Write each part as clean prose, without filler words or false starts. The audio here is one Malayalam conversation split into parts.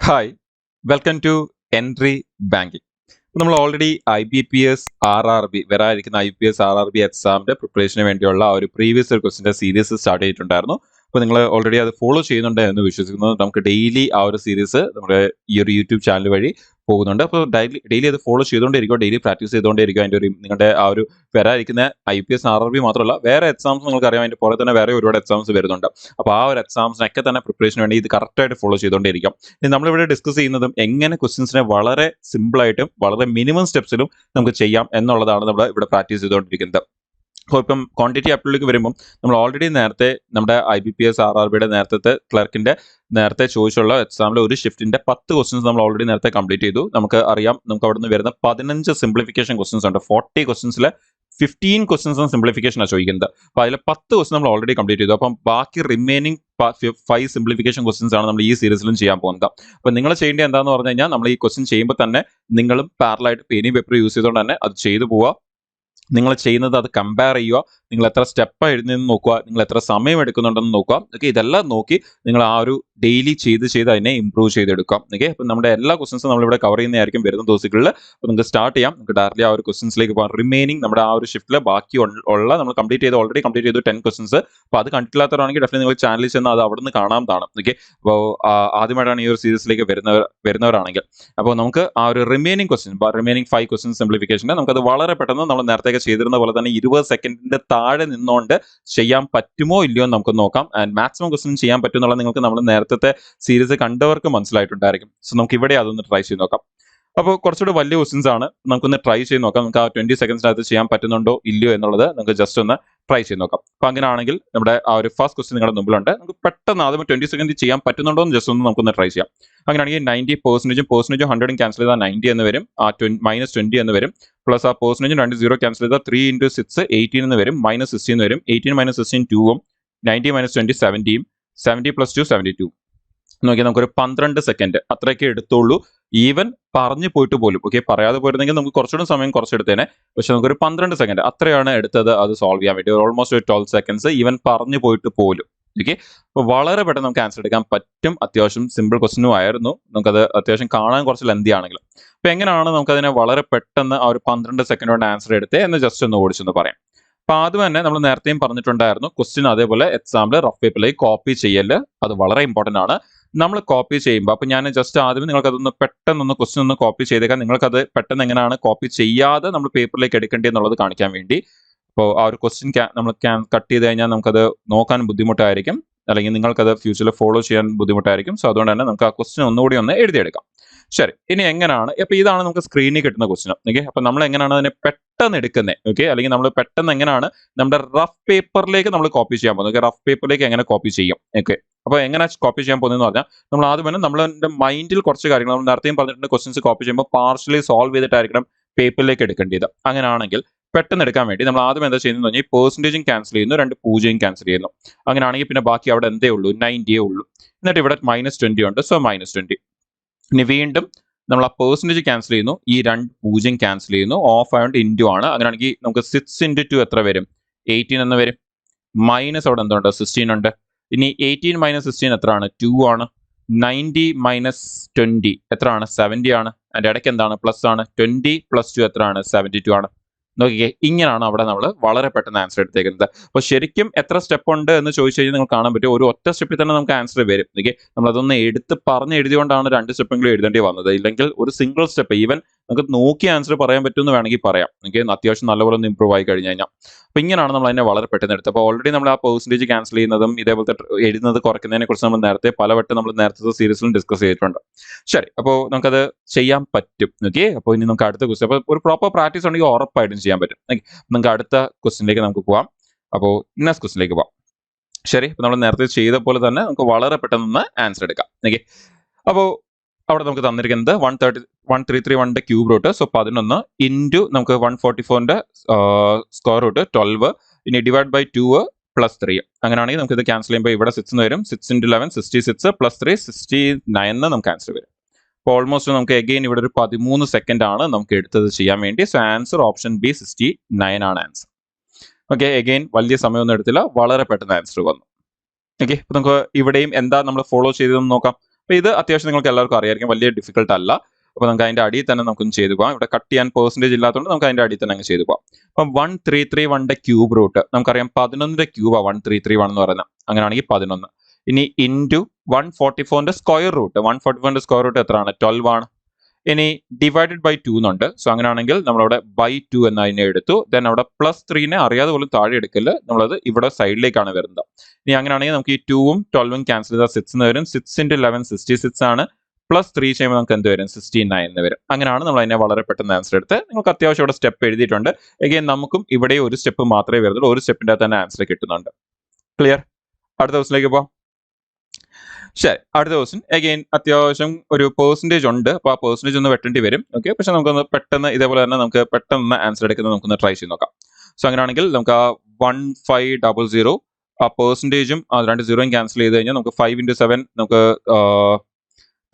Hi welcome to entry banking. നമ്മൾ ഓൾറെഡി IBPS RRB വരാനിരിക്കുന്ന IPS RRB എക്സാമിന്റെ പ്രിപ്പറേഷന് വേണ്ടിയുള്ള ഒരു പ്രീവിയസ് ക്വസ്റ്റിന്റെ സീരീസ് സ്റ്റാർട്ട് ചെയ്തിട്ടുണ്ടായിരുന്നു. അപ്പോൾ നിങ്ങൾ ഓൾറെഡി അത് ഫോളോ ചെയ്യുന്നുണ്ട് എന്ന് വിശ്വസിക്കുന്നു. നമുക്ക് ഡെയിലി ആ ഒരു സീരീസ് നമ്മുടെ ഈ ഒരു യൂട്യൂബ് ചാനൽ വഴി പോകുന്നുണ്ട്. അപ്പോൾ ഡെയിലി അത് ഫോളോ ചെയ്തുകൊണ്ടിരിക്കുക, ഡെയിലി പ്രാക്ടീസ് ചെയ്തുകൊണ്ടിരിക്കുക. അതിൻ്റെ ഒരു നിങ്ങളുടെ ആ ഒരു വരാനിരിക്കുന്ന IPS RRB മാത്രമല്ല വേറെ എക്സാംസ് നിങ്ങൾക്ക് അറിയാം, അതിന്റെ പുറകെ തന്നെ വേറെ ഒരുപാട് എക്സാംസ് വരുന്നുണ്ട്. അപ്പോൾ ആ ഒരു എക്സാംസിനൊക്കെ തന്നെ പ്രിപ്പറേഷന് വേണ്ടി ഇത് കറക്റ്റായിട്ട് ഫോളോ ചെയ്തുകൊണ്ടിരിക്കാം. നമ്മളിവിടെ ഡിസ്കസ് ചെയ്യുന്നതും എങ്ങനെ ക്വസ്റ്റ്യൻസിനെ വളരെ സിമ്പിളായിട്ടും വളരെ മിനിമം സ്റ്റെപ്സിലും നമുക്ക് ചെയ്യാം എന്നുള്ളതാണ് നമ്മൾ ഇവിടെ പ്രാക്ടീസ് ചെയ്തുകൊണ്ടിരിക്കുന്നത്. അപ്പോൾ ഇപ്പം ക്വാണ്ടിറ്റി ആപ്റ്റിലേക്ക് വരുമ്പം നമ്മൾ ഓൾറെഡി നേരത്തെ നമ്മുടെ IBPS RRBയുടെ നേരത്തെ ക്ലർക്കിന്റെ നേരത്തെ ചോദിച്ചുള്ള എക്സാമിലെ ഒരു ഷിഫ്റ്റിന്റെ 10 ക്വസ്റ്റ്യൻസ് നമ്മൾ ഓൾറെഡി നേരത്തെ കംപ്ലീറ്റ് ചെയ്തു. നമുക്ക് അറിയാം, നമുക്ക് അവിടെ നിന്ന് വരുന്ന 15 സിംപ്ലിഫിക്കേഷൻ ക്വസ്റ്റ്യൻസ് ഉണ്ട്. 40 ക്വസ്റ്റ്യൻസിലെ 15 ക്വസ്റ്റ്യൻസ് സിംപ്ലിഫിക്കേഷനാണ് ചോദിക്കുന്നത്. അപ്പോൾ അതിലെ 10 ക്വസ്റ്റ്യൻ നമ്മൾ ഓൾറെഡി കംപ്ലീറ്റ് ചെയ്തു. അപ്പം ബാക്കി റിമൈനിങ് 5 സിംപ്ലിഫിക്കേഷൻ ക്വസ്റ്റ്യൻസ് ആണ് നമ്മൾ ഈ സീരീസിലും ചെയ്യാൻ പോകുന്നത്. അപ്പോൾ നിങ്ങൾ ചെയ്യേണ്ടത് എന്താണെന്ന് പറഞ്ഞു കഴിഞ്ഞാൽ, നമ്മൾ ഈ ക്വസ്റ്റ്യൻ ചെയ്യുമ്പോൾ തന്നെ നിങ്ങളും പാരലായിട്ട് പേനയും പേപ്പർ യൂസ് ചെയ്തുകൊണ്ട് തന്നെ അത് ചെയ്തു പോവുക. നിങ്ങൾ ചെയ്യുന്നത് അത് കമ്പയർ ചെയ്യുക, നിങ്ങൾ എത്ര സ്റ്റെപ്പ് എഴുതുന്നതെന്ന് നോക്കുക, നിങ്ങൾ എത്ര സമയം എടുക്കുന്നുണ്ടെന്ന് നോക്കുക. ഓക്കെ, ഇതെല്ലാം നോക്കി നിങ്ങൾ ആ ഒരു ഡെയിലി ചെയ്ത് അതിനെ ഇംപ്രൂവ് ചെയ്തെടുക്കാം. ഓക്കെ, അപ്പം നമ്മുടെ എല്ലാ ക്വസ്റ്റൻസും നമ്മളിവിടെ കവർ ചെയ്യുന്നതായിരിക്കും വരുന്ന ദിവസങ്ങളിൽ. അപ്പോൾ നമുക്ക് സ്റ്റാർട്ട് ചെയ്യാം. നമുക്ക് ഡയറക്റ്റ്ലി ആ ഒരു ക്വസ്റ്റൻസിലേക്ക് പോകാം. റിമൈനിങ് നമ്മുടെ ആ ഒരു ഷിഫ്റ്റിൽ ബാക്കി ഉള്ള നമ്മൾ ഓൾറെഡി കംപ്ലീറ്റ് ചെയ്തു 10 ക്വസ്റ്റൻസ്. അപ്പോൾ അത് കണ്ടിട്ടില്ലാത്തവരാണെങ്കിൽ ഡെഫിനറ്റ്ലി നിങ്ങൾ ചാനലിൽ ചെന്ന് അത് അവിടെ നിന്ന് കാണാവുന്നതാണ്. ഓക്കെ, അപ്പോൾ ആദ്യമായിട്ടാണ് ഈ ഒരു സീരീസിലേക്ക് വരുന്നവരാണെങ്കിൽ അപ്പോൾ നമുക്ക് ആ ഒരു റിമൈനിങ് 5 ക്വസ്റ്റൻസ് സിംപ്ലിഫിക്കേഷൻ്റെ നമുക്കത് വളരെ പെട്ടെന്ന് നമ്മൾ നേരത്തെ ചെയ്തിരുന്ന പോലെ തന്നെ 20 സെക്കൻഡിന്റെ താഴെ നിന്നുകൊണ്ട് ചെയ്യാൻ പറ്റുമോ ഇല്ലയോ എന്ന് നമുക്ക് നോക്കാം. ആൻഡ് മാക്സിമം ക്വസ്റ്റ്യൻ ചെയ്യാൻ പറ്റും എന്നുള്ളത് നിങ്ങൾക്ക് നമ്മൾ നേരത്തെ സീരീസ് കണ്ടവർക്ക് മനസ്സിലായിട്ടുണ്ടായിരിക്കും. സോ നമുക്ക് ഇവിടെ അതൊന്ന് ട്രൈ ചെയ്ത് നോക്കാം. അപ്പോൾ കുറച്ചുകൂടി വലിയ ക്വസ്റ്റ്യൻസ് ആണ്, നമുക്കൊന്ന് ട്രൈ ചെയ്ത് നോക്കാം. നമുക്ക് ആ 20 സെക്കൻഡ്സിനകത്ത് ചെയ്യാൻ പറ്റുന്നുണ്ടോ ഇല്ലയോ എന്നുള്ളത് നമുക്ക് ജസ്റ്റ് ഒന്ന് ട്രൈ ചെയ്ത് നോക്കാം. അപ്പോൾ അങ്ങനെയാണെങ്കിൽ നമ്മുടെ ആ ഒരു ഫസ്റ്റ് ക്വസ്റ്റ്യൻ നിങ്ങളുടെ മുമ്പിലുണ്ട്. നമുക്ക് പെട്ടെന്ന് ആദ്യം 20 സെക്കൻഡ് ചെയ്യാൻ പറ്റുന്നുണ്ടോ എന്ന് ജസ്റ്റ് ഒന്ന് നമുക്കൊന്ന് ട്രൈ ചെയ്യാം. അങ്ങനെയാണെങ്കിൽ 90%, 100 ക്യാൻസൽ ചെയ്താൽ 90 എന്ന് വരും, -20 എന്ന് വരും. പ്ലസ് ആ പെർസെൻറ്റേജും 2 0 ക്യാൻസൽ ചെയ്താൽ 3 × 6 18 എന്ന് വരും, -16 എന്ന് വരും. 18 - 16 2 90 - 20 70 70 + 2 72. നോക്കിയാൽ നമുക്കൊരു 12 സെക്കൻഡ് അത്രയൊക്കെ എടുത്തുള്ളൂ. ഈവൻ പറഞ്ഞു പോയിട്ട് പോലും, ഓക്കെ, പറയാതെ പോയിരുന്നെങ്കിൽ നമുക്ക് കുറച്ചുകൂടി സമയം കുറച്ചെടുത്തേനെ. പക്ഷെ നമുക്കൊരു 12 സെക്കൻഡ് അത്രയാണ് എടുത്തത് അത് സോൾവ് ചെയ്യാൻ വേണ്ടി. ഓൾമോസ്റ്റ് 12 സെക്കൻഡ്സ് ഈവൻ പറഞ്ഞു പോയിട്ട് പോലും. ഓക്കെ, അപ്പോൾ വളരെ പെട്ടെന്ന് നമുക്ക് ആൻസർ എടുക്കാൻ പറ്റും. അത്യാവശ്യം സിമ്പിൾ ക്വസ്റ്റ്യനും ആയിരുന്നു. നമുക്കത് അത്യാവശ്യം കാണാൻ കുറച്ച് ലെന്തി ആണെങ്കിലും. അപ്പോൾ എങ്ങനെയാണ് നമുക്കതിനെ വളരെ പെട്ടെന്ന് ആ ഒരു 12 സെക്കൻഡ് കൊണ്ട് ആൻസർ എടുത്തേ എന്ന് ജസ്റ്റ് ഒന്ന് ഓടിച്ചൊന്ന് പറയാം. അപ്പോൾ ആദ്യം തന്നെ നമ്മൾ നേരത്തെയും പറഞ്ഞിട്ടുണ്ടായിരുന്നു, ക്വസ്റ്റ്യൻ അതേപോലെ എക്സാമിൽ റഫ് പേപ്പറിലേക്ക് കോപ്പി ചെയ്യല് അത് വളരെ ഇമ്പോർട്ടൻ്റ് ആണ്. നമ്മൾ കോപ്പി ചെയ്യുമ്പോൾ അപ്പോൾ ഞാൻ ജസ്റ്റ് ആദ്യം നിങ്ങൾക്കതൊന്ന് പെട്ടെന്നൊന്ന് ക്വസ്റ്റ്യൻ ഒന്ന് കോപ്പി ചെയ്തേക്കാം. നിങ്ങൾക്കത് പെട്ടെന്ന് എങ്ങനെയാണ് കോപ്പി ചെയ്യാതെ നമ്മൾ പേപ്പറിലേക്ക് എടുക്കേണ്ടത് എന്നുള്ളത് കാണിക്കാൻ വേണ്ടി. അപ്പോൾ ആ ഒരു ക്വസ്റ്റ്യൻ നമ്മൾ കട്ട് ചെയ്ത് കഴിഞ്ഞാൽ നമുക്കത് നോക്കാൻ ബുദ്ധിമുട്ടായിരിക്കും, അല്ലെങ്കിൽ നിങ്ങൾക്കത് ഫ്യൂച്ചറിൽ ഫോളോ ചെയ്യാൻ ബുദ്ധിമുട്ടായിരിക്കും. സോ അതുകൊണ്ട് തന്നെ നമുക്ക് ആ ക്വസ്റ്റ്യൻ ഒന്നുകൂടി ഒന്ന് എഴുതിയെടുക്കാം. ശരി, ഇനി എങ്ങനെയാണ്, അപ്പോൾ ഇതാണ് നമുക്ക് സ്ക്രീനിൽ കിട്ടുന്ന ക്വസ്റ്റ്യൻ. ഓക്കെ, അപ്പോൾ നമ്മൾ എങ്ങനെയാണ് അതിനെ പെട്ടെന്ന് എടുക്കുന്നത്, ഓക്കെ, അല്ലെങ്കിൽ നമ്മൾ പെട്ടെന്ന് എങ്ങനെയാണ് നമ്മുടെ റഫ് പേപ്പറിലേക്ക് നമ്മൾ കോപ്പി ചെയ്യാൻ പോകുന്നത്. ഓക്കെ, റഫ് പേപ്പറിലേക്ക് എങ്ങനെ കോപ്പി ചെയ്യും. ഓക്കെ, അപ്പോൾ എങ്ങനെ കോപ്പി ചെയ്യാൻ പോകുന്നതെന്ന് പറഞ്ഞാൽ നമ്മൾ ആദ്യം തന്നെ നമ്മളുടെ മൈൻഡിൽ കുറച്ച് കാര്യങ്ങൾ നമ്മൾ നേരത്തെയും പറഞ്ഞിട്ടുണ്ട്. ക്വസ്റ്റ്യൻസ് കോപ്പി ചെയ്യുമ്പോൾ പാർഷ്യലി സോൾവ് ചെയ്തിട്ടായിരിക്കണം പേപ്പറിലേക്ക് എടുക്കേണ്ടത്. അങ്ങനെയാണെങ്കിൽ പെട്ടെന്ന് എടുക്കാൻ വേണ്ടി നമ്മൾ ആദ്യം എന്താ ചെയ്യുന്നത് പറഞ്ഞാൽ, ഈ പെർസെൻറ്റേജും ക്യാൻസൽ ചെയ്യുന്നു, 2 0 ക്യാൻസൽ ചെയ്യുന്നു. അങ്ങനെയാണെങ്കിൽ പിന്നെ ബാക്കി അവിടെ എന്തേ ഉള്ളൂ, 90 ഉള്ളൂ. എന്നിട്ട് ഇവിടെ -20 ഉണ്ട്, സോ -20. ഇനി വീണ്ടും നമ്മൾ ആ പെർസെൻറ്റേജ് ക്യാൻസൽ ചെയ്യുന്നു, ഈ 2 0 ക്യാൻസൽ ചെയ്യുന്നു, ഓഫ് ആയതുകൊണ്ട് ഇൻറ്റു ആണ്. അങ്ങനെയാണെങ്കിൽ നമുക്ക് 6 × 2 എത്ര വരും, 18 എന്ന് വരും. മൈനസ് അവിടെ എന്തുണ്ട്, 16 ഉണ്ട്. ഇനി 18 - 16 എത്രയാണ്, 2 ആണ്. 90 - 20 എത്രയാണ്, 70 ആണ്. അതിൻ്റെ ഇടയ്ക്ക് എന്താണ്, പ്ലസ് ആണ്. 20 + 2 എത്രയാണ്, 72 ആണ്. നോക്കിക്കേ, ഇങ്ങനെയാണ് അവിടെ നമ്മൾ വളരെ പെട്ടെന്ന് ആൻസർ എടുത്തേക്കുന്നത്. അപ്പോൾ ശരിക്കും എത്ര സ്റ്റെപ്പ് ഉണ്ട് എന്ന് ചോദിച്ചു കഴിഞ്ഞാൽ നിങ്ങൾക്ക് കാണാൻ പറ്റും, ഒരു ഒറ്റ സ്റ്റെപ്പിൽ തന്നെ നമുക്ക് ആൻസർ വരും. ഓക്കെ, നമ്മളതൊന്ന് എടുത്ത് പറഞ്ഞ് എഴുതിയോണ്ടാണ് 2 സ്റ്റെപ്പെങ്കിലും എഴുതേണ്ടി വന്നത്. ഇല്ലെങ്കിൽ ഒരു സിംഗിൾ സ്റ്റെപ്പ് ഈവൻ നമുക്ക് നോക്കി ആൻസർ പറയാൻ പറ്റുമെന്ന് വേണമെങ്കിൽ പറയാം. ഓക്കെ, അത്യാവശ്യം നല്ലപോലെ ഒന്ന് ഇമ്പ്രൂവ് ആയി കഴിഞ്ഞ് കഴിഞ്ഞാൽ. അപ്പോൾ ഇങ്ങനെയാണ് നമ്മൾ അതിനെ വളരെ പെട്ടെന്ന് എടുത്തത്. അപ്പോൾ ഓൾറെഡി നമ്മൾ ആ പെർസെൻറ്റേജ് ക്യാൻസൽ ചെയ്യുന്നതും ഇതേപോലത്തെ എഴുതുന്നത് കുറയ്ക്കുന്നതിനെ കുറിച്ച് നമ്മൾ നേരത്തെ സീരീസിലും ഡിസ്കസ് ചെയ്തിട്ടുണ്ട്. ശരി, അപ്പോൾ നമുക്കത് ചെയ്യാൻ പറ്റും. ഓക്കെ, അപ്പോൾ ഇനി നമുക്ക് അടുത്ത ക്വസ്റ്റ്യൻ, അപ്പോൾ ഒരു പ്രോപ്പർ പ്രാക്ടീസ് ഉണ്ടെങ്കിൽ ഉറപ്പായിട്ടും ചെയ്യാൻ പറ്റും. നമുക്ക് അടുത്ത ക്വസ്റ്റ്യനിലേക്ക് നമുക്ക് പോവാം. അപ്പോൾ നെക്സ്റ്റ് ക്വസ്റ്റ്യനിലേക്ക് പോവാം. ശരി, അപ്പോൾ നമ്മൾ നേരത്തെ ചെയ്ത പോലെ തന്നെ നമുക്ക് വളരെ പെട്ടെന്ന് ആൻസർ എടുക്കാം. ഓക്കെ, അപ്പോൾ അവിടെ നമുക്ക് തന്നിരിക്കുന്നത് 1331 ക്യൂബ് റൂട്ട്, സോ 11 ഇൻറ്റു നമുക്ക് 144 സ്ക്വയർ റൂട്ട് 12, ഇനി ഡിവൈഡ് ബൈ 2 +3. അങ്ങനെയാണെങ്കിൽ നമുക്ക് ഇത് ക്യാൻസൽ ചെയ്യുമ്പോൾ ഇവിടെ 6 എന്ന് വരും. 6 × 11 66 +3 69 നമുക്ക് ആൻസർ വരും. അപ്പോൾ ഓൾമോസ്റ്റ് നമുക്ക് എഗെയിൻ ഇവിടെ ഒരു 13 സെക്കൻഡ് ആണ് നമുക്ക് എടുത്തത് ചെയ്യാൻ വേണ്ടി. സോ ആൻസർ ഓപ്ഷൻ ബി 69 ആണ് ആൻസർ. ഓക്കെ, എഗെയിൻ വലിയ സമയമൊന്നും എടുത്തില്ല, വളരെ പെട്ടെന്ന് ആൻസർ വന്നു. ഓക്കെ, അപ്പോൾ നമുക്ക് ഇവിടെയും എന്താ നമ്മൾ ഫോളോ ചെയ്തതെന്ന് നോക്കാം. അപ്പോൾ ഇത് അത്യാവശ്യം നിങ്ങൾക്ക് എല്ലാവർക്കും അറിയായിരിക്കും, വലിയ ഡിഫിക്കൽട്ട് അല്ല. അപ്പോൾ നമുക്ക് അതിന്റെ അടിയിൽ തന്നെ നമുക്കൊന്ന് ചെയ്തു പോകാം. ഇവിടെ കട്ട് ചെയ്യാൻ പെർസെന്റേജ് ഇല്ലാത്തതുകൊണ്ട് നമുക്ക് അതിന്റെ അടിയിൽ തന്നെ അങ്ങ് ചെയ്തു പോകാം. അപ്പം 1331 ക്യൂബ് റൂട്ട് നമുക്കറിയാം 11 ക്യൂബാണ് 1331 എന്ന് പറയുന്നത്. അങ്ങനെയാണെങ്കിൽ 11. ഇനി into 144 square root, 144 square root എത്രയാണ്? 12 ആണ്. ഇനി ഡിവൈഡഡ് ബൈ 2 എന്നുണ്ട്. സോ അങ്ങനെയാണെങ്കിൽ നമ്മളവിടെ ബൈ 2 എന്നതിനെ എടുത്തു. ദെൻ അവിടെ +3 അറിയാതെ പോലും താഴെ എടുക്കല്, നമ്മളത് ഇവിടെ സൈഡിലേക്കാണ് വരുന്നത്. ഇനി അങ്ങനെയാണെങ്കിൽ നമുക്ക് ഈ 2ഉം 12ഉം ക്യാൻസൽ ചെയ്താൽ 6 എന്ന് വരും. 6 × 11 66 ആണ്. +3 ചെയ്യുമ്പോൾ നമുക്ക് എന്ത് വരും? 69 എന്ന് വരും. അങ്ങനെയാണ് നമ്മൾ അതിനെ വളരെ പെട്ടെന്ന് ആൻസർ എടുത്ത്. നിങ്ങൾക്ക് അത്യാവശ്യം ഇവിടെ സ്റ്റെപ്പ് എഴുതിയിട്ടുണ്ട്. എഗെയിൻ നമുക്കും ഇവിടെ ഒരു സ്റ്റെപ്പ് മാത്രമേ വരുന്നുള്ളൂ. ഒരു സ്റ്റെപ്പിന്റെ തന്നെ ആൻസർ കിട്ടുന്നുണ്ട്. ക്ലിയർ? അടുത്ത ദിവസത്തിലേക്ക് പോവാം. ശരി, അടുത്ത ദിവസം എഗെയിൻ അത്യാവശ്യം ഒരു പെർസെന്റേജ് ഉണ്ട്. അപ്പോൾ ആ പെർസെന്റേജ് ഒന്ന് വെട്ടേണ്ടി വരും. ഓക്കെ, പക്ഷെ നമുക്കൊന്ന് പെട്ടെന്ന് ഇതേപോലെ തന്നെ നമുക്ക് പെട്ടെന്ന് ആൻസർ എടുക്കുന്നത് നമുക്കൊന്ന് ട്രൈ ചെയ്ത് നോക്കാം. സോ അങ്ങനെയാണെങ്കിൽ നമുക്ക് ആ 1500 ആ പെർസെന്റേജും ആ 2 0യും ക്യാൻസൽ ചെയ്ത് കഴിഞ്ഞാൽ നമുക്ക് 5 × 7 നമുക്ക്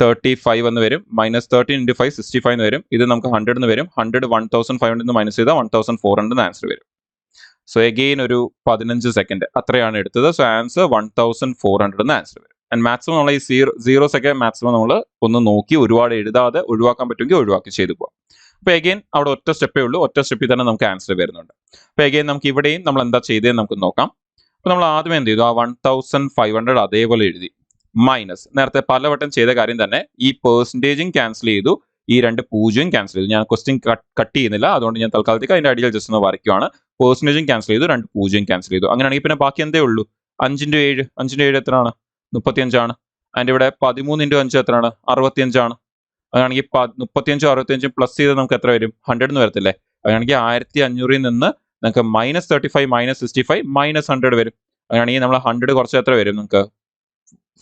35 എന്ന് വരും. -13 × 5 65 എന്ന് വരും. ഇത് നമുക്ക് 100 എന്ന് വരും. 100 1500 എന്ന് മൈനസ് ചെയ്താൽ 1400 ആൻസർ വരും. സോ എഗെയിൻ ഒരു 15 സെക്കൻഡ് അത്രയാണ് എടുത്തത്. സോ ആൻസർ 1400 ആൻസർ വരും. ആൻഡ് മാക്സിമം നമ്മൾ ഈ 0 സെക്കൻഡ് മാക്സിമം നമ്മൾ ഒന്ന് നോക്കി ഒരുപാട് എഴുതാതെ ഒഴിവാക്കാൻ പറ്റുമെങ്കിൽ ഒഴിവാക്കി ചെയ്തു പോകാം. അപ്പോൾ എഗെയിൻ അവിടെ ഒറ്റ സ്റ്റെപ്പേ ഉള്ളൂ. ഒറ്റ സ്റ്റെപ്പിൽ തന്നെ നമുക്ക് ആൻസർ വരുന്നുണ്ട്. അപ്പോൾ എഗെയിൻ നമുക്ക് ഇവിടെയും നമ്മൾ എന്താ ചെയ്തതെന്ന് നമുക്ക് നോക്കാം. അപ്പോൾ നമ്മൾ ആദ്യം എന്ത് ചെയ്തു? ആ 1500 അതേപോലെ എഴുതി. മൈനസ് നേരത്തെ പലവട്ടം ചെയ്ത കാര്യം തന്നെ ഈ പെർസെന്റേജും ക്യാൻസൽ ചെയ്തു, ഈ 2 0യും ക്യാൻസൽ ചെയ്തു. ഞാൻ ക്വസ്റ്റ്യൻ കട്ട് ചെയ്യുന്നില്ല, അതുകൊണ്ട് ഞാൻ തൽക്കാലത്തേക്ക് അതിന്റെ അടിയിൽ ജസ്റ്റ് ഒന്ന് വരയ്ക്കുവാണ്. പെർസെന്റേജും ക്യാൻസൽ ചെയ്തു, 2 0യും ക്യാൻസൽ ചെയ്തു. അങ്ങനെയാണെങ്കിൽ പിന്നെ ബാക്കി എന്തേ ഉള്ളൂ? 5 × 7 5 × 7 എത്രയാണ്? 35 ആണ്. അതിന്റെ ഇവിടെ 13 × 5 എത്രയാണ്? 65 ആണ്. അങ്ങനെയാണെങ്കിൽ 35 65 പ്ലസ് ചെയ്ത് നമുക്ക് എത്ര വരും? 100 എന്ന് വരത്തില്ലേ? അങ്ങനെയാണെങ്കിൽ 1500 നിന്ന് നമുക്ക് -35 -65 -100 വരും. അങ്ങനെയാണെങ്കിൽ നമ്മൾ 100 കുറച്ച് എത്ര വരും? നമുക്ക്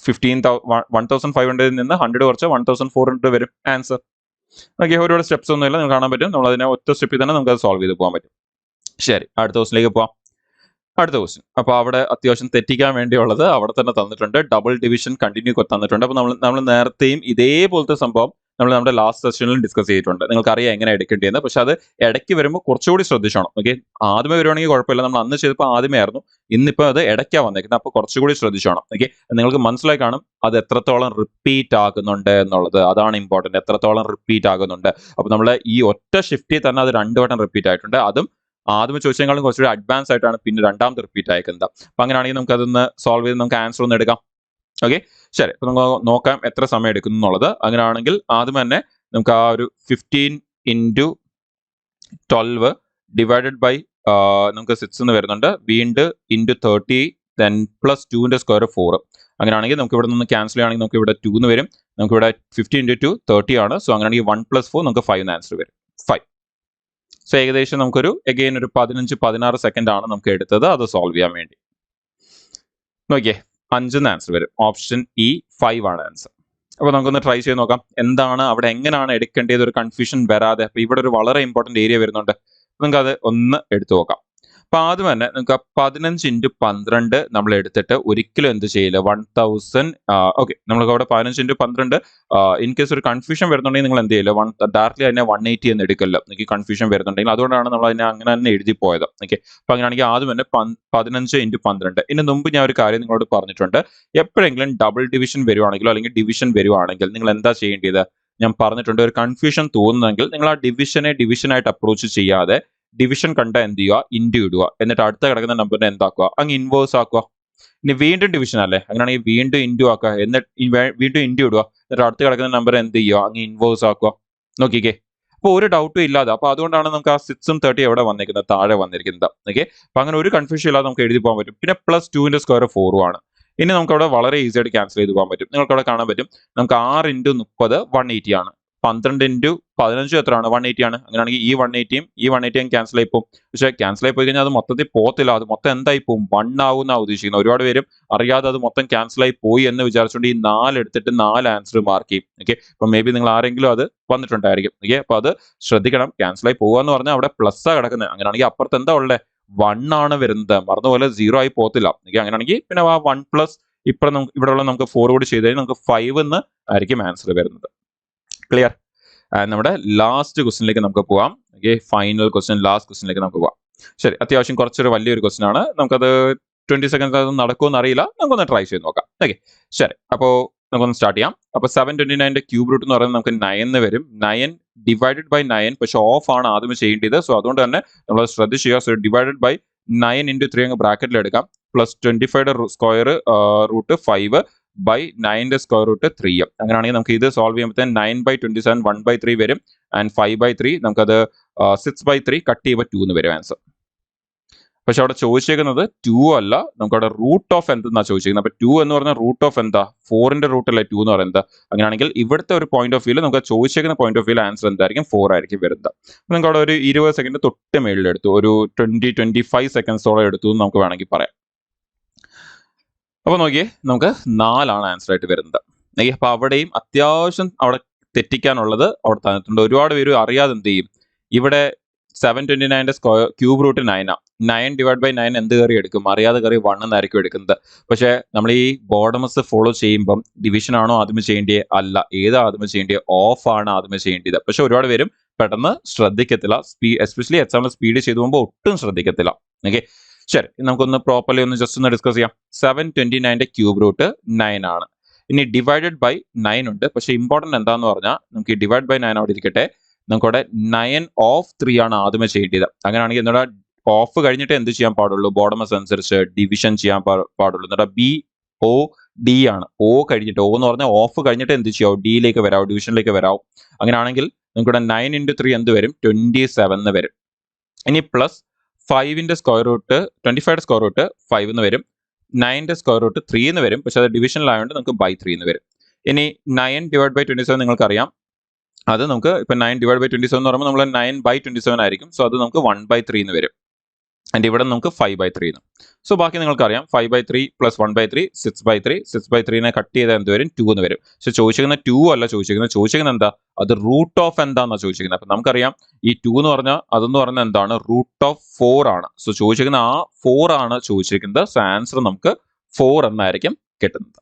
1500 നിന്ന് 100 കുറച്ച് 1400 വരും ആൻസർ. ഓക്കെ, ഒരുപാട് സ്റ്റെപ്സ് ഒന്നുമില്ല, നിങ്ങൾക്ക് കാണാൻ പറ്റും. നമ്മൾ അതിനെ ഒറ്റ സ്റ്റെപ്പിൽ തന്നെ നമുക്ക് അത് സോൾവ് ചെയ്ത് പോകാൻ പറ്റും. ശരി, അടുത്ത ദിവസത്തിലേക്ക് പോവാം. അടുത്ത ക്വസ്റ്റ്യൻ. അപ്പോൾ അവിടെ അത്യാവശ്യം തെറ്റിക്കാൻ വേണ്ടിയുള്ളത് അവിടെ തന്നെ തന്നിട്ടുണ്ട്. ഡബിൾ ഡിവിഷൻ കണ്ടിന്യൂ തന്നിട്ടുണ്ട്. അപ്പോൾ നമ്മൾ നേരത്തെയും ഇതേപോലത്തെ സംഭവം നമ്മൾ നമ്മുടെ ലാസ്റ്റ് സെഷനിലും ഡിസ്കസ് ചെയ്തിട്ടുണ്ട്. നിങ്ങൾക്കറിയാം എങ്ങനെ എടുക്കേണ്ടതെന്ന്. പക്ഷെ അത് ഇടയ്ക്ക് വരുമ്പോൾ കുറച്ചുകൂടി ശ്രദ്ധിച്ചോണം. ഓക്കെ, ആദ്യമേ വരുവാണെങ്കിൽ കുഴപ്പമില്ല. നമ്മൾ അന്ന് ചെയ്തപ്പോൾ ആദ്യമേ ആയിരുന്നു, ഇന്നിപ്പോൾ അത് ഇടയ്ക്കാണ് വന്നേക്കുന്നത്. അപ്പോൾ കുറച്ചുകൂടി ശ്രദ്ധിച്ചോണം. ഓക്കെ, നിങ്ങൾക്ക് മനസ്സിലായി കാണും അത് എത്രത്തോളം റിപ്പീറ്റ് ആകുന്നുണ്ട് എന്നുള്ളത്. അതാണ് ഇമ്പോർട്ടൻറ്റ്, എത്രത്തോളം റിപ്പീറ്റ് ആകുന്നുണ്ട്. അപ്പോൾ നമ്മൾ ഈ ഒറ്റ ഷിഫ്റ്റിൽ തന്നെ അത് 2 വട്ടം റിപ്പീറ്റ് ആയിട്ടുണ്ട്. അതും ആദ്യം ചോദിച്ചതിനേക്കാളും കുറച്ചുകൂടി അഡ്വാൻസ് ആയിട്ടാണ് പിന്നെ രണ്ടാമത് റിപ്പീറ്റ് അയക്കുന്നത്. അപ്പം അങ്ങനെയാണെങ്കിൽ നമുക്ക് അതൊന്ന് സോൾവ് ചെയ്ത് നമുക്ക് ആൻസർ ഒന്ന് എടുക്കാം. ഓക്കെ, ശരി. അപ്പം നമുക്ക് നോക്കാം എത്ര സമയം എടുക്കുന്നു എന്നുള്ളത്. അങ്ങനെയാണെങ്കിൽ ആദ്യം തന്നെ നമുക്ക് ആ ഒരു 15 × 12 ഡിവൈഡഡ് ബൈ നമുക്ക് 6 എന്ന് വരുന്നുണ്ട്. വീണ്ടും × 30 ദെൻ +2ന്റെ സ്ക്വയർ 4. അങ്ങനെയാണെങ്കിൽ നമുക്ക് ഇവിടെ നിന്ന് ക്യാൻസൽ ചെയ്യുകയാണെങ്കിൽ നമുക്ക് ഇവിടെ 2 എന്ന് വരും. നമുക്ക് ഇവിടെ 15 × 2 30 ആണ്. സോ അങ്ങനെയാണെങ്കിൽ 1 + 4 നമുക്ക് 5 ആൻസർ വരും. 5. സോ ഏകദേശം നമുക്കൊരു എഗെയിൻ ഒരു 15-16 സെക്കൻഡ് ആണ് നമുക്ക് എടുത്തത് അത് സോൾവ് ചെയ്യാൻ വേണ്ടി. നോക്കിയേ, 5 ആൻസർ വരും. ഓപ്ഷൻ ഇ 5 ആണ് ആൻസർ. അപ്പോൾ നമുക്കൊന്ന് ട്രൈ ചെയ്ത് നോക്കാം എന്താണ് അവിടെ എങ്ങനെയാണ് എടുക്കേണ്ടത്, ഒരു കൺഫ്യൂഷൻ വരാതെ. അപ്പോൾ ഇവിടെ ഒരു വളരെ ഇമ്പോർട്ടൻറ്റ് ഏരിയ വരുന്നുണ്ട്. നമുക്ക് അത് ഒന്ന് എടുത്തു നോക്കാം. അപ്പോൾ ആദ്യം തന്നെ നമുക്ക് 15 × 12 നമ്മൾ എടുത്തിട്ട് ഒരിക്കലും എന്ത് ചെയ്യില്ല 1000. ഓക്കെ, നമ്മൾക്ക് അവിടെ 15 × 12 ഇൻ കേസ് ഒരു കൺഫ്യൂഷൻ വരുന്നുണ്ടെങ്കിൽ നിങ്ങൾ എന്ത് ചെയ്യില്ല ഡയറക്റ്റ്ലി അതിനെ 180 എന്ന് എടുക്കല്ലോ. നിങ്ങൾക്ക് കൺഫ്യൂഷൻ വരുന്നുണ്ടെങ്കിൽ അതുകൊണ്ടാണ് നമ്മൾ അതിനെ അങ്ങനെ തന്നെ എഴുതി പോയത്. ഓക്കെ, അപ്പോൾ അങ്ങനെയാണെങ്കിൽ ആദ്യം തന്നെ 15 × 12. ഇതിന് മുമ്പ് ഞാൻ ഒരു കാര്യം നിങ്ങളോട് പറഞ്ഞിട്ടുണ്ട്. എപ്പോഴെങ്കിലും ഡബിൾ ഡിവിഷൻ വരുവാണെങ്കിലോ അല്ലെങ്കിൽ ഡിവിഷൻ വരുവാണെങ്കിൽ നിങ്ങൾ എന്താ ചെയ്യേണ്ടത് ഞാൻ പറഞ്ഞിട്ടുണ്ട്. ഒരു കൺഫ്യൂഷൻ തോന്നുന്നെങ്കിൽ നിങ്ങൾ ആ ഡിവിഷനായിട്ട് അപ്രോച്ച് ചെയ്യാതെ ഡിവിഷൻ കണ്ട എന്ത് ചെയ്യുക, ഇൻറ്റു ഇടുക. എന്നിട്ട് അടുത്ത കിടക്കുന്ന നമ്പറിനെ എന്താക്കുക, അങ്ങ് ഇൻവേഴ്സ് ആക്കുക. ഇനി വീണ്ടും ഡിവിഷൻ അല്ലേ, അങ്ങനെയാണെങ്കിൽ വീണ്ടും ഇൻറ്റു ആക്കുക. എന്നിട്ട് വീണ്ടും ഇൻറ്റു ഇടുക. എന്നിട്ട് അടുത്ത് കിടക്കുന്ന നമ്പർ എന്ത് ചെയ്യുക, അങ്ങ് ഇൻവേഴ്സ് ആക്കുക. നോക്കിക്കേ, അപ്പോൾ ഒരു ഡൗട്ടും ഇല്ലാതെ. അപ്പോൾ അതുകൊണ്ടാണ് നമുക്ക് ആ 6ഉം 30 എവിടെ വന്നിരിക്കുന്നത്, താഴെ വന്നിരിക്കുന്നത്. ഓക്കെ, അപ്പോൾ അങ്ങനെ ഒരു കൺഫ്യൂഷൻ ഇല്ലാതെ നമുക്ക് എഴുതി പോകാൻ പറ്റും. പിന്നെ +2ന്റെ സ്ക്വയർ 4 ആണ്. ഇനി നമുക്ക് അവിടെ വളരെ ഈസി ആയിട്ട് ക്യാൻസൽ ചെയ്ത് പോകാൻ പറ്റും. നിങ്ങൾക്ക് അവിടെ കാണാൻ പറ്റും നമുക്ക് 6 × 30 180 ആണ്. 12 × 15 എത്രയാണ് 180 ആണ്. അങ്ങനെയാണെങ്കിൽ ഈ 180യും ക്യാൻസൽ ആയി പോകും. പക്ഷേ ക്യാൻസൽ ആയി പോയി കഴിഞ്ഞാൽ അത് മൊത്തത്തിൽ പോകത്തില്ല. അത് മൊത്തം എന്തായി പോകും, 1 ആവുമെന്നാണ് ഉദ്ദേശിക്കുന്നത്. ഒരുപാട് പേരും അറിയാതെ അത് മൊത്തം ക്യാൻസൽ ആയി പോയി എന്ന് വിചാരിച്ചുകൊണ്ട് ഈ 4 എടുത്തിട്ട് 4 ആൻസർ മാർക്ക് ചെയ്യും. ഓക്കെ, അപ്പോൾ മേ ബി നിങ്ങൾ ആരെങ്കിലും അത് വന്നിട്ടുണ്ടായിരിക്കും. ഓക്കെ, അപ്പോൾ അത് ശ്രദ്ധിക്കണം. ക്യാൻസൽ ആയി പോകുക എന്ന് പറഞ്ഞാൽ അവിടെ പ്ലസ്സാണ് കിടക്കുന്നത്. അങ്ങനെയാണെങ്കിൽ അപ്പുറത്ത് എന്താ ഉള്ളത്, 1 ആണ് വരുന്നത്. മറന്നുപോലെ 0 ആയി പോകത്തില്ല. ഓക്കെ, അങ്ങനെയാണെങ്കിൽ പിന്നെ ആ 1+ ഇവിടെ ഉള്ള നമുക്ക് 4 കൂടി ചെയ്ത് കഴിഞ്ഞാൽ നമുക്ക് 5 എന്ന് ആയിരിക്കും ആൻസർ വരുന്നത്. ക്ലിയർ? നമ്മുടെ ലാസ്റ്റ് ക്വസ്റ്റിനിലേക്ക് നമുക്ക് പോവാം. ഓക്കെ, ഫൈനൽ ക്വസ്റ്റ്യൻ, ലാസ്റ്റ് ക്വസ്റ്റിനിലേക്ക് നമുക്ക് പോവാം. ശരി, അത്യാവശ്യം കുറച്ചൊരു വലിയൊരു ക്വസ്റ്റ്യൻ ആണ്. നമുക്കത് 20 സെക്കൻഡ് നടക്കുമെന്ന് അറിയില്ല. നമുക്കൊന്ന് ട്രൈ ചെയ്ത് നോക്കാം. ഓക്കെ, ശരി. അപ്പോൾ നമുക്കൊന്ന് സ്റ്റാർട്ട് ചെയ്യാം. അപ്പോൾ 729 ക്യൂബ് റൂട്ട് എന്ന് പറയുന്നത് നമുക്ക് 9 വരും. 9 ഡിവൈഡഡ് ബൈ 9, പക്ഷെ ഓഫ് ആണ് ആദ്യം ചെയ്യേണ്ടത്. സോ അതുകൊണ്ട് തന്നെ നമ്മൾ ശ്രദ്ധിക്കുക. സോ ഡിവൈഡഡ് ബൈ 9 into 3 അങ്ങ് ബ്രാക്കറ്റിൽ എടുക്കാം. Plus 25 square root 5 by 9 square root 3. അങ്ങനെയാണെങ്കിൽ നമുക്ക് ഇത് സോൾവ് ചെയ്യുമ്പോൾ 9/27 1/3 വരും. ആൻഡ് 5/3 നമുക്കത് 6/3 കട്ട് ചെയ്യുമ്പോൾ 2 എന്ന് വരും ആൻസർ. പക്ഷെ അവിടെ ചോദിച്ചേക്കുന്നത് 2 അല്ല, നമുക്കവിടെ റൂട്ട് ഓഫ് എന്തെന്നാ ചോദിച്ചിരിക്കുന്നത്. അപ്പൊ 2 എന്ന് പറഞ്ഞാൽ റൂട്ട് ഓഫ് എന്താ, 4ന്റെ റൂട്ട് അല്ലേ 2 എന്ന് പറയുന്നത്. അങ്ങനെയാണെങ്കിൽ ഇവിടുത്തെ ഒരു പോയിന്റ് ഓഫ് വ്യൂല് നമുക്ക് ചോദിച്ചേക്കുന്ന പോയിന്റ് ഓഫ് വ്യൂല് ആൻസർ എന്തായിരിക്കും, 4 ആയിരിക്കും വരുന്നത്. നിങ്ങൾക്ക് അവിടെ ഒരു 20 സെക്കൻഡ് തൊട്ട് മേളിൽ എടുത്തു, ഒരു 20-25 സെക്കൻഡ്സോളം എടുത്തു എന്ന് നമുക്ക് വേണമെങ്കിൽ പറയാം. അപ്പൊ നോക്കിയേ, നമുക്ക് 4 ആണ് ആൻസർ ആയിട്ട് വരുന്നത്. അപ്പൊ അവിടെയും അത്യാവശ്യം അവിടെ തെറ്റിക്കാനുള്ളത് അവിടെ തന്നിട്ടുണ്ട്. ഒരുപാട് പേര് അറിയാതെ എന്ത് ചെയ്യും, ഇവിടെ 729 square cube root 9 9 divide by 9 എന്ത് കയറി എടുക്കും, അറിയാതെ കയറി 1 എന്നായിരിക്കും എടുക്കുന്നത്. പക്ഷേ നമ്മൾ ഈ ബോർഡമസ് ഫോളോ ചെയ്യുമ്പം ഡിവിഷൻ ആണോ ആദ്യമേ ചെയ്യേണ്ടിയത്, അല്ല, ഏതാ ആദ്യമേ ചെയ്യേണ്ടത്, ഓഫ് ആണ് ആദ്യമേ ചെയ്യേണ്ടത്. പക്ഷെ ഒരുപാട് പേരും പെട്ടെന്ന് ശ്രദ്ധിക്കത്തില്ല, എസ്പെഷ്യലി എക്സാമിൽ സ്പീഡ് ചെയ്തു പോകുമ്പോൾ ഒട്ടും ശ്രദ്ധിക്കത്തില്ല. ഓക്കെ, ശരി, നമുക്കൊന്ന് പ്രോപ്പർലി ഒന്ന് ജസ്റ്റ് ഒന്ന് ഡിസ്കസ് ചെയ്യാം. 729 ക്യൂബ് റൂട്ട് 9 ആണ്. ഇനി ഡിവൈഡഡ് ബൈ 9 ഉണ്ട്. പക്ഷെ ഇമ്പോർട്ടന്റ് എന്താന്ന് പറഞ്ഞാൽ നമുക്ക് ഈ ഡിവൈഡ് ബൈ 9 അവിടെ ഇരിക്കട്ടെ, നമുക്കവിടെ 9 ഓഫ് 3 ആണ് ആദ്യമേ ചെയ്യേണ്ടത്. അങ്ങനെയാണെങ്കിൽ എന്നുള്ള ഓഫ് കഴിഞ്ഞിട്ട് എന്ത് ചെയ്യാൻ പാടുള്ളൂ, ബോർഡമസ് അനുസരിച്ച് ഡിവിഷൻ ചെയ്യാൻ പാടുള്ളൂ. എന്നിട്ട് BOD ആണ്. O കഴിഞ്ഞിട്ട്, O എന്ന് പറഞ്ഞാൽ ഓഫ് കഴിഞ്ഞിട്ട് എന്ത് ചെയ്യാവും, ഡിയിലേക്ക് വരാവും, ഡിവിഷനിലേക്ക് വരാവും. അങ്ങനെയാണെങ്കിൽ നിങ്ങൾക്കിവിടെ 9 into 3 എന്ത് വരും, 27 എന്ന് വരും. ഇനി പ്ലസ് 5ന്റെ സ്ക്വയർ റൂട്ട് 25 സ്ക്വയർ റൂട്ട് 5 എന്ന് വരും. 9ന്റെ സ്ക്വയർ റൂട്ട് 3 എന്ന് വരും. പക്ഷെ അത് ഡിവിഷനിലായതുകൊണ്ട് നമുക്ക് ബൈ 3 എന്ന് വരും. ഇനി 9 ഡിവൈഡ് ബൈ 27 നിങ്ങൾക്കറിയാം, അത് നമുക്ക് ഇപ്പൊ 9 ഡിവൈഡ് ബൈ 27 എന്ന് പറയുമ്പോൾ നമ്മൾ 9/27 ആയിരിക്കും. സോ അത് നമുക്ക് 1/3 എന്ന് വരും. ആൻഡ് ഇവിടെ നമുക്ക് 5/3 എന്ന്. സോ ബാക്കി നിങ്ങൾക്കറിയാം, 5/3 പ്ലസ് 1/3 6/3. 6/3 കട്ട് ചെയ്താൽ എന്ത് വരും, 2 എന്ന് വരും. പക്ഷെ ചോദിച്ചിരിക്കുന്ന 2 അല്ല ചോദിച്ചിരിക്കുന്നത് എന്താ, അത് റൂട്ട് ഓഫ് എന്താണെന്നാണ് ചോദിച്ചിരിക്കുന്നത്. അപ്പൊ നമുക്കറിയാം ഈ 2 എന്ന് പറഞ്ഞാൽ അതെന്ന് പറഞ്ഞാൽ എന്താണ്, റൂട്ട് ഓഫ് 4 ആണ്. സോ ചോദിച്ചിരിക്കുന്ന ആ 4 ആണ് ചോദിച്ചിരിക്കുന്നത്. സോ ആൻസർ നമുക്ക് 4 എന്നായിരിക്കും കിട്ടുന്നത്.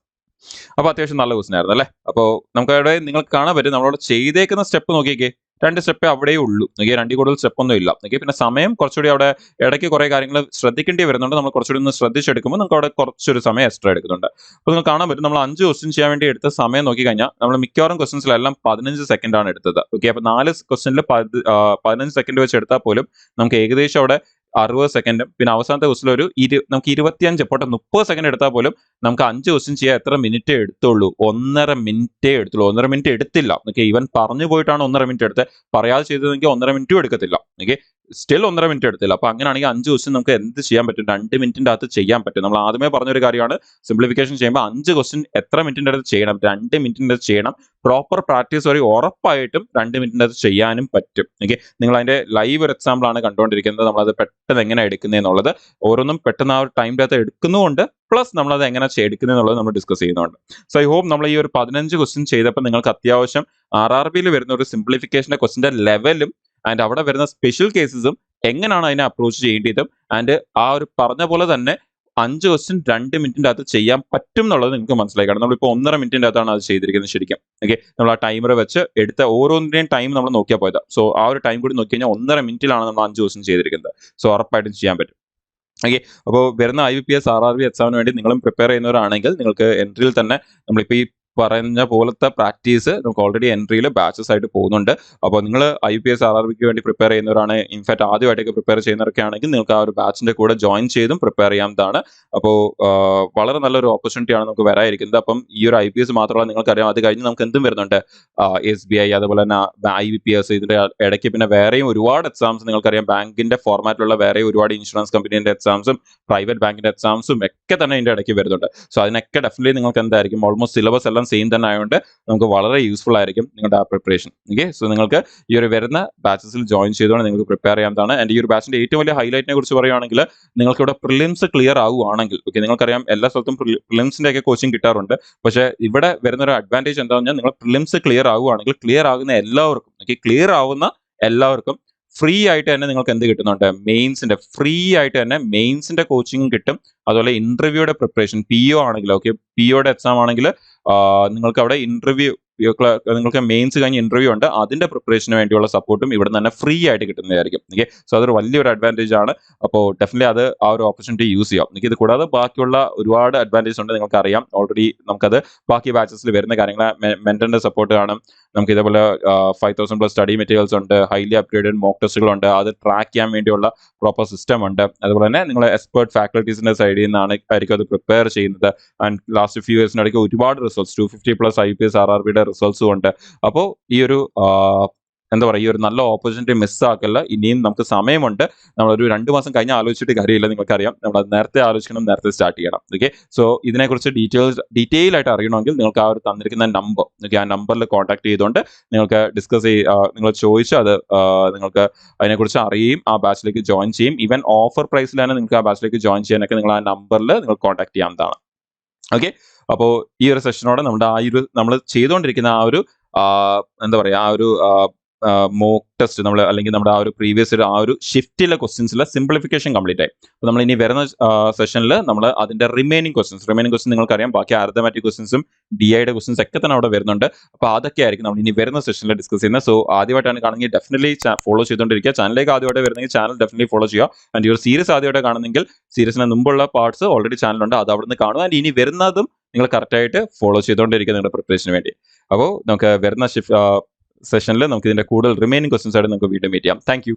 അപ്പൊ അത്യാവശ്യം നല്ല ക്വസ്റ്റൻ ആയിരുന്നു അല്ലേ. അപ്പോൾ നമുക്ക് അവിടെ നിങ്ങൾക്ക് കാണാൻ പറ്റും, നമ്മളവിടെ ചെയ്തേക്കുന്ന സ്റ്റെപ്പ് നോക്കിക്കേ, 2 സ്റ്റെപ്പേ അവിടെയേ ഉള്ളൂ. നോക്കിയാൽ 2 കൂടുതൽ സ്റ്റെപ്പ് ഒന്നും ഇല്ല. നോക്കിയാൽ പിന്നെ സമയം കുറച്ചുകൂടി അവിടെ ഇടയ്ക്ക് കുറെ കാര്യങ്ങൾ ശ്രദ്ധിക്കേണ്ടി വരുന്നുണ്ട്. നമ്മൾ കുറച്ചുകൂടി ഒന്ന് ശ്രദ്ധിച്ചെടുക്കുമ്പോൾ നമുക്ക് അവിടെ കുറച്ചൊരു സമയം എക്സ്ട്രാ എടുക്കുന്നുണ്ട്. അപ്പോൾ നിങ്ങൾക്ക് കാണാൻ പറ്റും, നമ്മൾ 5 ക്വസ്റ്റ്യൻ ചെയ്യാൻ വേണ്ടി എടുത്ത സമയം നോക്കി കഴിഞ്ഞാൽ നമ്മൾ മിക്കവാറും ക്വസ്റ്റൻസിലെല്ലാം 15 സെക്കൻഡ് ആണ് എടുത്തത്. ഓക്കെ, അപ്പോൾ 4 ക്വസ്റ്റനിൽ 15 സെക്കൻഡ് വെച്ച് എടുത്താൽ പോലും നമുക്ക് ഏകദേശം അവിടെ 60 സെക്കൻഡും പിന്നെ അവസാനത്തെ ക്വസ്റ്റിൽ ഒരു നമുക്ക് 25 പോട്ടെ 30 സെക്കൻഡ് എടുത്താൽ പോലും നമുക്ക് 5 ക്വസ്റ്റ്യൻ ചെയ്യാൻ എത്ര മിനിറ്റേ എടുത്തുള്ളൂ, 1.5 മിനിറ്റേ എടുത്തുള്ളൂ. 1.5 മിനിറ്റ് എടുത്തില്ല. ഓക്കെ, ഈവൻ പറഞ്ഞു പോയിട്ടാണ് 1.5 മിനിറ്റ് എടുത്തത്. പറയാതെ ചെയ്തതെങ്കിൽ 1.5 മിനിറ്റും എടുക്കത്തില്ല. ഓക്കെ, സ്റ്റിൽ 1.5 മിനിറ്റ് എടുത്തില്ല. അപ്പൊ അങ്ങനെയാണെങ്കിൽ 5 ക്വസ്റ്റ്യൻ നമുക്ക് എന്ത് ചെയ്യാൻ പറ്റും, 2 മിനിറ്റിന്റെ അകത്ത് ചെയ്യാൻ പറ്റും. നമ്മൾ ആദ്യമേ പറഞ്ഞൊരു കാര്യമാണ്, സിംപ്ലിഫിക്കേഷൻ ചെയ്യുമ്പോൾ 5 ക്വസ്റ്റ്യൻ എത്ര മിനിറ്റിന്റെ അടുത്ത് ചെയ്യണം, 2 മിനിറ്റിന്റെ അടുത്ത് ചെയ്യണം. പ്രോപ്പർ പ്രാക്ടീസ് വഴി ഉറപ്പായിട്ടും 2 മിനിറ്റിന്റെ അടുത്ത് ചെയ്യാനും പറ്റും. ഓക്കെ, നിങ്ങൾ അതിന്റെ ലൈവ് ഒരു എക്സാമ്പിൾ ആണ് കണ്ടുകൊണ്ടിരിക്കുന്നത്. നമ്മളത് പെട്ടെന്ന് എങ്ങനെ എടുക്കുന്നതെന്നുള്ളത്, ഓരോന്നും പെട്ടെന്ന് ആ ഒരു ടൈമിന്റെ അകത്ത് എടുക്കുന്നുമുണ്ട്, പ്ലസ് നമ്മളത് എങ്ങനെ എടുക്കുന്നതെന്നുള്ളത് നമ്മൾ ഡിസ്കസ് ചെയ്യുന്നുണ്ട്. സോ ഐ ഹോപ്പ് നമ്മൾ ഈ ഒരു 15 ക്വസ്റ്റ്യൻ ചെയ്തപ്പോൾ നിങ്ങൾക്ക് അത്യാവശ്യം RRBയിൽ വരുന്ന ഒരു സിംപ്ലിഫിക്കേഷന്റെ ക്വസ്റ്റിന്റെ ലെവലും ആൻഡ് അവിടെ വരുന്ന സ്പെഷ്യൽ കേസസും എങ്ങനെയാണ് അതിനെ അപ്രോച്ച് ചെയ്യേണ്ടതും ആൻഡ് ആ ഒരു പറഞ്ഞ പോലെ തന്നെ 5 ക്വസ്റ്റ്യൻ 2 മിനിറ്റിന്റെ അകത്ത് ചെയ്യാൻ പറ്റും എന്നുള്ളത് നിങ്ങൾക്ക് മനസ്സിലായി. കാരണം നമ്മളിപ്പോൾ 1.5 മിനിറ്റിന്റെ അകത്താണ് അത് ചെയ്തിരിക്കുന്നത് ശരിക്കും. ഓക്കെ, നമ്മൾ ആ ടൈമർ വെച്ച് എടുത്ത ഓരോന്നിന്റെയും ടൈം നമ്മൾ നോക്കിയാൽ പോയത്. സോ ആ ഒരു ടൈം കൂടി നോക്കി കഴിഞ്ഞാൽ 1.5 മിനിറ്റിലാണ് നമ്മൾ 5 ക്വസ്റ്റ്യൻ ചെയ്തിരിക്കുന്നത്. സോ ഉറപ്പായിട്ടും ചെയ്യാൻ പറ്റും. ഓക്കെ, അപ്പോൾ വരുന്ന IBPS RRB എക്സാമിന് വേണ്ടി നിങ്ങളും പ്രിപ്പയർ ചെയ്യുന്നവരാണെങ്കിൽ നിങ്ങൾക്ക് എൻട്രിയിൽ തന്നെ നമ്മളിപ്പോൾ ഈ പറഞ്ഞ പോലത്തെ പ്രാക്ടീസ് നമുക്ക് ഓൾറെഡി എൻട്രിയിൽ ബാച്ചസ് ആയിട്ട് പോകുന്നുണ്ട്. അപ്പോൾ നിങ്ങൾ IBPS RRBക്ക് വേണ്ടി പ്രിപ്പയർ ചെയ്യുന്നവരാണ്, ഇൻഫാക്ട് ആദ്യമായിട്ടൊക്കെ പ്രിപ്പയർ ചെയ്യുന്നവരൊക്കെ ആണെങ്കിൽ നിങ്ങൾക്ക് ആ ഒരു ബാച്ചിന്റെ കൂടെ ജോയിൻ ചെയ്തും പ്രിപ്പയർ ചെയ്യാവുന്നതാണ്. അപ്പോൾ വളരെ നല്ലൊരു ഓപ്പർച്യൂണിറ്റിയാണ് നമുക്ക് വരാതിരിക്കുന്നത്. അപ്പം ഈ ഒരു IBPS മാത്രമല്ല, നിങ്ങൾക്കറിയാം അത് കഴിഞ്ഞ് നമുക്ക് എന്തും വരുന്നുണ്ട്, SBI അതുപോലെ തന്നെ IBPS, ഇതിന്റെ ഇടയ്ക്ക് പിന്നെ വേറെയും ഒരുപാട് എക്സാംസ് നിങ്ങൾക്കറിയാം, ബാങ്കിന്റെ ഫോർമാറ്റിലുള്ള വേറെ ഒരുപാട് ഇൻഷുറൻസ് കമ്പനീന്റെ എക്സാംസും പ്രൈവറ്റ് ബാങ്കിന്റെ എക്സാംസും ഒക്കെ തന്നെ ഇതിന്റെ ഇടയ്ക്ക് വരുന്നുണ്ട്. സോ അതിനൊക്കെ ഡെഫിനറ്റ്ലി നിങ്ങൾക്ക് എന്തായിരിക്കും, ഓൾമോസ്റ്റ് സിലബസ് എല്ലാം സെയിം തന്നെ ആയതുകൊണ്ട് നമുക്ക് വളരെ യൂസ്ഫുൾ ആയിരിക്കും നിങ്ങളുടെ ആ പ്രിപ്പറേഷൻ. ഓക്കെ, സോ നിങ്ങൾക്ക് ഈ ഒരു വരുന്ന ബാച്ചസിൽ ജോയിൻ ചെയ്തുകൊണ്ട് നിങ്ങൾക്ക് പ്രിപ്പയർ ചെയ്യാവുന്നതാണ്. ആൻഡ് ഈ ഒരു ബാച്ചിന്റെ ഏറ്റവും വലിയ ഹൈലൈറ്റിനെ കുറിച്ച് പറയുകയാണെങ്കിൽ, നിങ്ങൾക്ക് ഇവിടെ പ്രിലിംസ് ക്ലിയർ ആവുകയാണെങ്കിൽ, ഓക്കെ, നിങ്ങൾക്കറിയാം എല്ലാ സ്ഥലത്തും പ്രിലിംസിന്റെ ഒക്കെ കോച്ചിങ് കിട്ടാറുണ്ട്. പക്ഷേ ഇവിടെ വരുന്ന ഒരു അഡ്വാൻറ്റേജ് എന്താണെന്ന് പറഞ്ഞാൽ, നിങ്ങൾ പ്രിലിംസ് ക്ലിയർ ആവുകയാണെങ്കിൽ ക്ലിയർ ആകുന്ന എല്ലാവർക്കും, ഓക്കെ, ക്ലിയർ ആവുന്ന എല്ലാവർക്കും ഫ്രീ ആയിട്ട് തന്നെ നിങ്ങൾക്ക് എന്ത് കിട്ടുന്നുണ്ട്, മെയിൻസിന്റെ ഫ്രീ ആയിട്ട് തന്നെ മെയിൻസിന്റെ കോച്ചിങ് കിട്ടും. അതുപോലെ ഇന്റർവ്യൂയുടെ പ്രിപ്പറേഷൻ, PO ആണെങ്കിൽ, ഓക്കെ, POയുടെ എക്സാം ആണെങ്കിൽ നിങ്ങൾക്ക് അവിടെ ഇന്റർവ്യൂ നിങ്ങൾക്ക് മെയിൻസ് കഴിഞ്ഞ് ഇന്റർവ്യൂ ഉണ്ട്, അതിന്റെ പ്രിപ്പറേഷന് വേണ്ടിയുള്ള സപ്പോർട്ടും ഇവിടെ തന്നെ ഫ്രീ ആയിട്ട് കിട്ടുന്നതായിരിക്കും. ഓക്കെ, സോ അതൊരു വലിയൊരു അഡ്വാൻറ്റേജ് ആണ്. അപ്പോൾ ഡെഫിനറ്റ്ലി അത് ആ ഒരു ഓപ്പർച്യൂണിറ്റി യൂസ് ചെയ്യാം. നിങ്ങൾക്ക് ഇത് കൂടാതെ ബാക്കിയുള്ള ഒരുപാട് അഡ്വാൻറ്റേജ് ഉണ്ട്, നിങ്ങൾക്ക് അറിയാം ഓൾറെഡി. നമുക്കത് ബാക്കി ബാച്ചസിൽ വരുന്ന കാര്യങ്ങൾ, മെന്ററിന്റെ സപ്പോർട്ട് കാണും, നമുക്ക് ഇതേപോലെ 5000+ സ്റ്റഡി മെറ്റീരിയൽസ് ഉണ്ട്, ഹൈലി അപ്ഗ്രേഡഡ് മോക്ക് ടെസ്റ്റുകളുണ്ട്, അത് ട്രാക്ക് ചെയ്യാൻ വേണ്ടിയുള്ള പ്രോപ്പർ സിസ്റ്റം ഉണ്ട്. അതുപോലെ തന്നെ നിങ്ങൾ എക്സ്പേർട്ട് ഫാക്കൽറ്റീസിന്റെ സൈഡിൽ നിന്നാണ് ആയിരിക്കും അത് പ്രിപ്പയർ ചെയ്യുന്നത്. ആൻഡ് ലാസ്റ്റ് ഫ്യൂ ഇയേഴ്സിനിടയ്ക്ക് ഒരുപാട് റിസൾട്ട്സ് 250+ IPS RRBയുടെ റിസൾട്ട്സും ഉണ്ട്. അപ്പോൾ ഈ ഒരു എന്താ പറയുക, ഈ ഒരു നല്ല ഓപ്പർച്യൂണിറ്റി മിസ്സാക്കല്ല. ഇനിയും നമുക്ക് സമയമുണ്ട്. നമ്മളൊരു 2 മാസം കഴിഞ്ഞ് ആലോചിച്ചിട്ട് കാര്യമില്ല, നിങ്ങൾക്കറിയാം. നമ്മൾ അത് നേരത്തെ ആലോചിക്കണം, നേരത്തെ സ്റ്റാർട്ട് ചെയ്യണം. ഓക്കെ, സോ ഇതിനെക്കുറിച്ച് ഡീറ്റെയിൽ ആയിട്ട് അറിയണമെങ്കിൽ നിങ്ങൾക്ക് ആ ഒരു തന്നിരിക്കുന്ന നമ്പർ, ഓക്കെ, ആ നമ്പറിൽ കോൺടാക്ട് ചെയ്തുകൊണ്ട് നിങ്ങൾക്ക് നിങ്ങൾ ചോദിച്ച് അത് നിങ്ങൾക്ക് അതിനെക്കുറിച്ച് അറിയുകയും ആ ബാച്ചിലേക്ക് ജോയിൻ ചെയ്യും. ഈവൻ ഓഫർ പ്രൈസിലാണ് നിങ്ങൾക്ക് ആ ബാച്ചിലേക്ക് ജോയിൻ ചെയ്യാനൊക്കെ നിങ്ങൾ ആ നമ്പറിൽ നിങ്ങൾ കോൺടാക്ട് ചെയ്യാവുന്നതാണ്. ഓക്കെ, അപ്പോൾ ഈ ഒരു സെഷനോടെ നമ്മൾ ചെയ്തുകൊണ്ടിരിക്കുന്ന ആ ഒരു എന്താ പറയുക, ആ ഒരു മോക്ക് ടെസ്റ്റ് അല്ലെങ്കിൽ നമ്മുടെ ആ ഒരു പ്രീവിയസ് ആ ഒരു ഷിഫ്റ്റിലെ ക്വസ്റ്റ്യൻസിലെ സിംപ്ലിഫിക്കേഷൻ കംപ്ലീറ്റ് ആയി. അപ്പോൾ നമ്മൾ ഇനി വരുന്ന സെഷനിൽ നമ്മൾ അതിന്റെ റിമൈനിങ് ക്വസ്റ്റ്യൻസ് നിങ്ങൾക്കറിയാം, ബാക്കി അരിത്തമാറ്റിക് ക്വസ്റ്റ്യൻസും DIയുടെ ക്വസ്റ്റ്യൻസ് ഒക്കെ തന്നെ അവിടെ വരുന്നുണ്ട്. അപ്പോൾ അതൊക്കെ ആയിരിക്കും നമ്മൾ ഇനി വരുന്ന സെഷനിൽ ഡിസ്കസ് ചെയ്യുന്നത്. സോ ആദ്യമായിട്ടാണ് കാണുമെങ്കിൽ ഡെഫിനറ്റ്ലി ഫോളോ ചെയ്തുകൊണ്ടിരിക്കുക. ചാനലിലേക്ക് ആദ്യമായിട്ട് വരുന്നെങ്കിൽ ചാനൽ ഡെഫിനറ്റ്ലി ഫോളോ ചെയ്യുക. ആൻഡ് ഈ ഒരു സീരീസ് ആദ്യമായിട്ട് കാണുന്നെങ്കിൽ സീരീസിന് മുമ്പുള്ള പാർട്സ് ഓൾറെഡി ചാനലുണ്ട്, അത് അവിടെ നിന്ന് കാണുക. ആൻഡ് ഇനി വരുന്നതും നിങ്ങൾ കറക്റ്റായിട്ട് ഫോളോ ചെയ്തുകൊണ്ടിരിക്കുക നിങ്ങളുടെ പ്രിപ്പറേഷന് വേണ്ടി. അപ്പോൾ നമുക്ക് വരുന്ന സെഷനിൽ നമുക്ക് ഇതിന്റെ കൂടുതൽ റിമൈനിങ് ക്വസ്റ്റ്യൻസ് ആയിട്ട് നമുക്ക് വീണ്ടും മീറ്റ് ചെയ്യാം. Thank you.